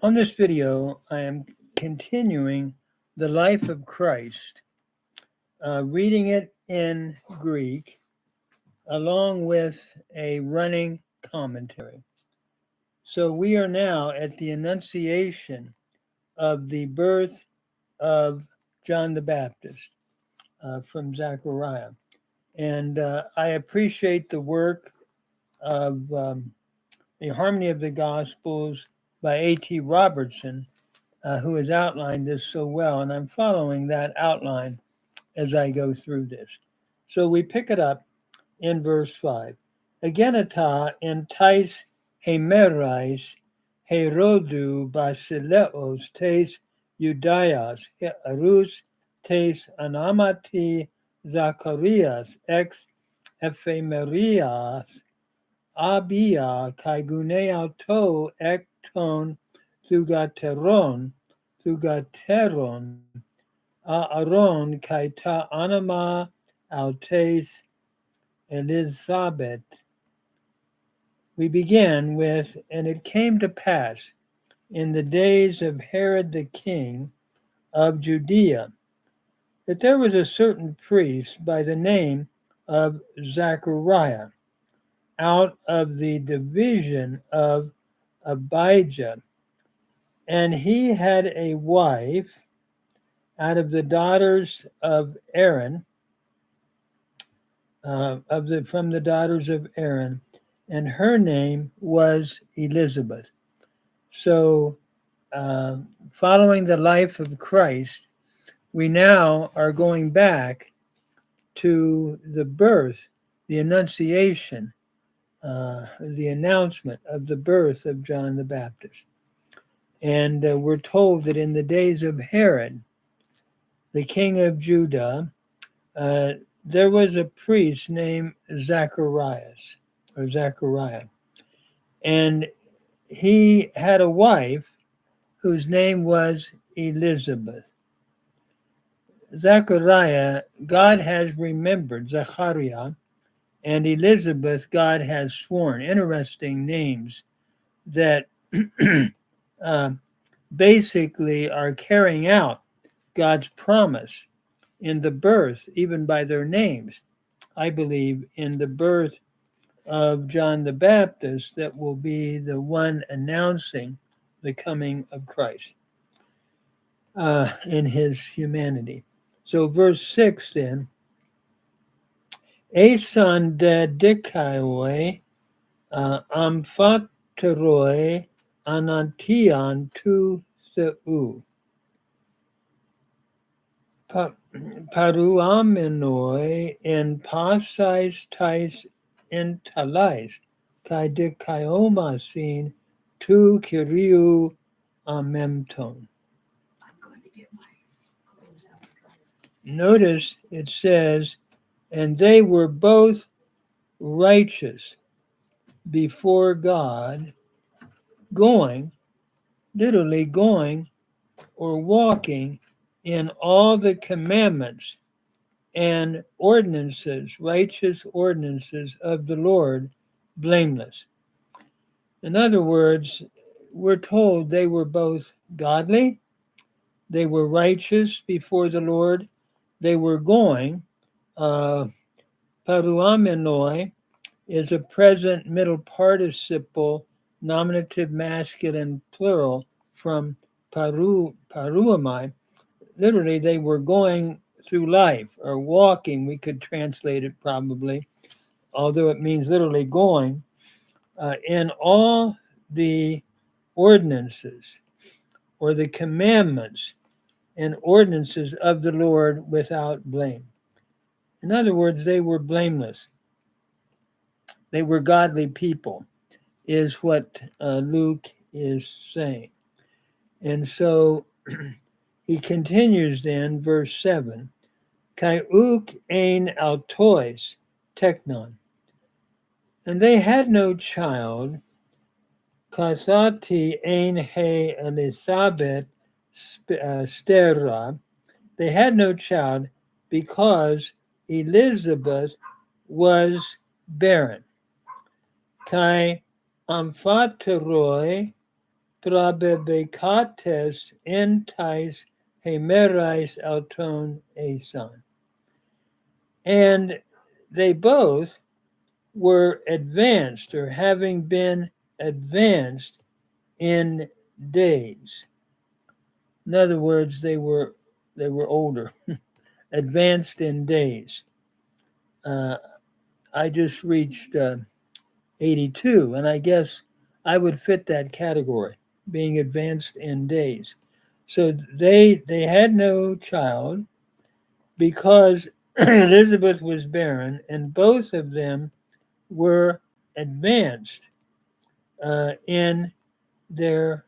On this video, I am continuing the life of Christ, reading it in Greek, along with a running commentary. So we are now at the annunciation of the birth of John the Baptist from Zachariah. And I appreciate the work of the Harmony of the Gospels by A.T. Robertson, who has outlined this so well, and I'm following that outline as I go through this. So we pick it up in verse 5. Agenata entais hemerais herodu basileos tes Judaias herus tes anamati Zacharias ex ephemerias abia kai gunei ekton thugateron Aaron kai ta anima autes Elizabeth. We begin with, and it came to pass in the days of Herod the king of Judea that there was a certain priest by the name of Zachariah out of the division of Abijah, and he had a wife out of the daughters of Aaron, from the daughters of Aaron, and her name was Elizabeth. So, following the life of Christ, we now are going back to the birth, the annunciation, the announcement of the birth of John the Baptist. And we're told that in the days of Herod, the king of Judah, there was a priest named Zachariah. And he had a wife whose name was Elizabeth. Zachariah, God has remembered Zachariah, and Elizabeth, God has sworn. Interesting names that basically are carrying out God's promise in the birth, even by their names, I believe, in the birth of John the Baptist that will be the one announcing the coming of Christ in his humanity. So verse 6 then, Esan de dikaioi amphateroi anantian tu theu. Paruamenoi en pasais tais en talais, kai dikaiomasin tu kiriou amemton. I'm going to get my clothes out. Notice it says, and they were both righteous before God, literally going or walking in all the commandments and ordinances, righteous ordinances of the Lord, blameless. In other words, we're told they were both godly, they were righteous before the Lord, they were going. Paruamenoi is a present middle participle, nominative masculine plural from paruamai. Literally, they were going through life or walking. We could translate it probably, although it means literally going, in all the ordinances or the commandments and ordinances of the Lord without blame. In other words, they were blameless. They were godly people, is what Luke is saying. And so he continues then, verse 7, Kai uk ein autois teknon. And they had no child, kasati ein he Elizabeth stera. They had no child because Elizabeth was barren. Kai amphateroi Prabebekates entais hemerais auton esan. And they both were advanced, or having been advanced in days. In other words, they were older, advanced in days. I just reached 82, and I guess I would fit that category, being advanced in days. So they had no child because Elizabeth was barren, and both of them were advanced in their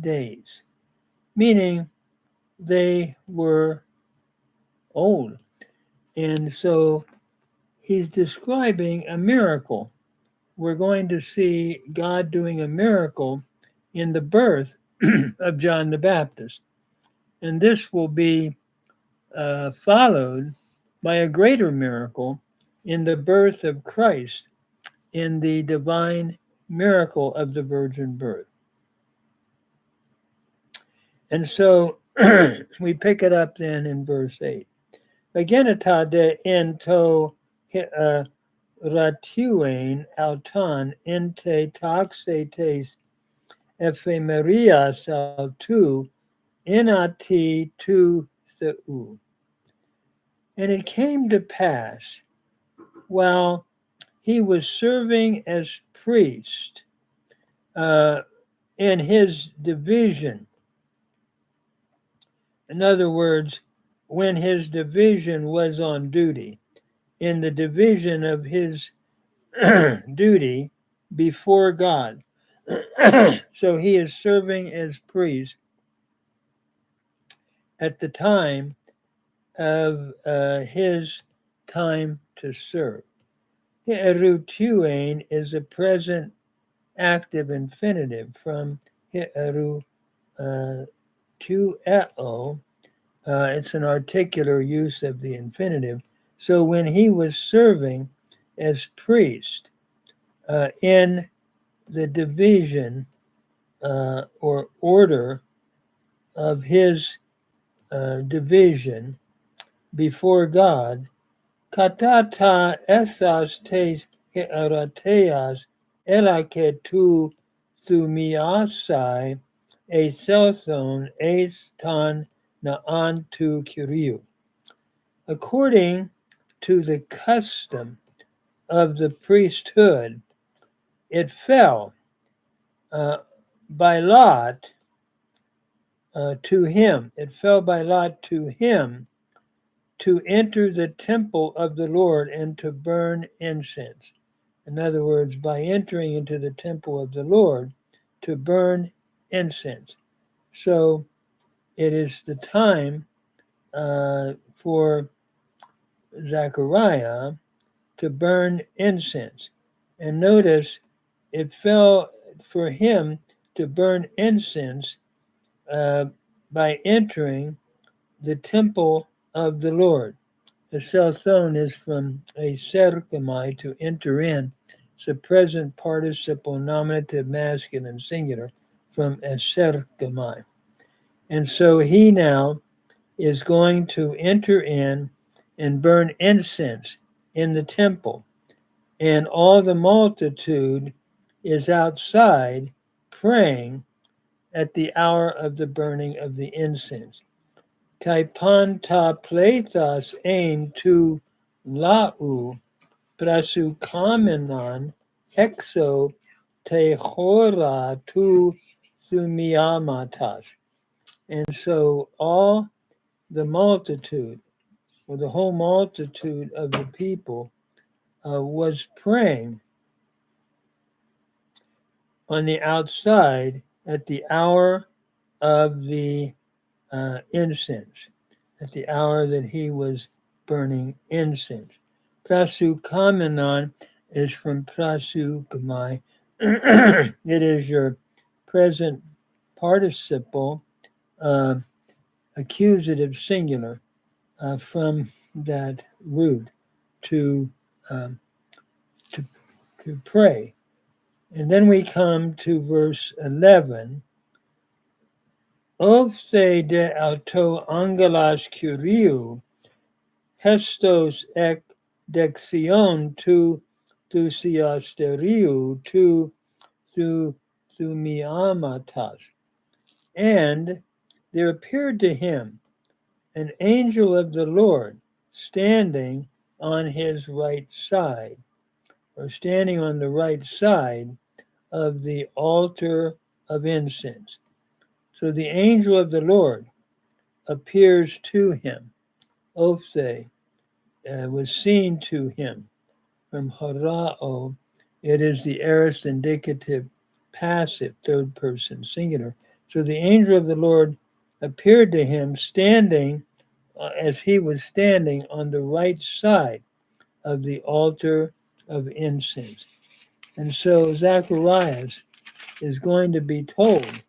days, meaning they were old. And so he's describing a miracle. We're going to see God doing a miracle in the birth of John the Baptist. And this will be followed by a greater miracle in the birth of Christ, in the divine miracle of the virgin birth. And so we pick it up then in verse 8. Agenata de ento ratuein auton inte taxetes ephemerias autu inati tu theu. And it came to pass, while he was serving as priest in his division. In other words, when his division was on duty, in the division of his duty before God. So he is serving as priest at the time of his time to serve. Hierutuein is a present active infinitive from hieru tueo. It's an articular use of the infinitive. So when he was serving as priest in the division or order of his division before God, katata ethas tes hierateas elake tu thumiasai e selthon estan naan tu kyriou. According to the custom of the priesthood, it fell by lot to him. It fell by lot to him to enter the temple of the Lord and to burn incense. In other words, by entering into the temple of the Lord to burn incense. So it is the time for Zachariah to burn incense. And notice it fell for him to burn incense by entering the temple of the Lord. The selthon is from a serkamai, to enter in. It's a present participle nominative masculine singular from a serkamai. And so he now is going to enter in and burn incense in the temple. And all the multitude is outside praying at the hour of the burning of the incense. Taipanta plethas ein tu lau prasukamenon exo te hora tu thumiamatas. And so all the multitude, or the whole multitude of the people, was praying on the outside at the hour of the incense, at the hour that he was burning incense. Prasukamenon is from prasukamai. It is your present participle, accusative singular, from that root to pray. And then we come to verse 11, Ophthe de auto angelas curiou, hestos ek dexion tu thusiasteriou tu thumiamatas. And there appeared to him an angel of the Lord standing on his right side, or standing on the right side of the altar of incense. So the angel of the Lord appears to him. Ophthe was seen to him. From horao, it is the aorist indicative passive, third person singular. So the angel of the Lord appeared to him standing as he was standing on the right side of the altar of incense. And so Zacharias is going to be told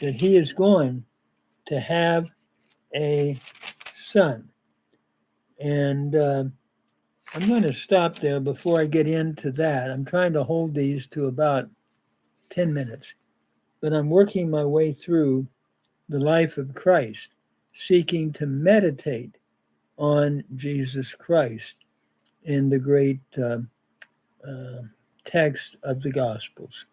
that he is going to have a son. And I'm going to stop there before I get into that. I'm trying to hold these to about 10 minutes, but I'm working my way through the life of Christ, seeking to meditate on Jesus Christ in the great text of the Gospels.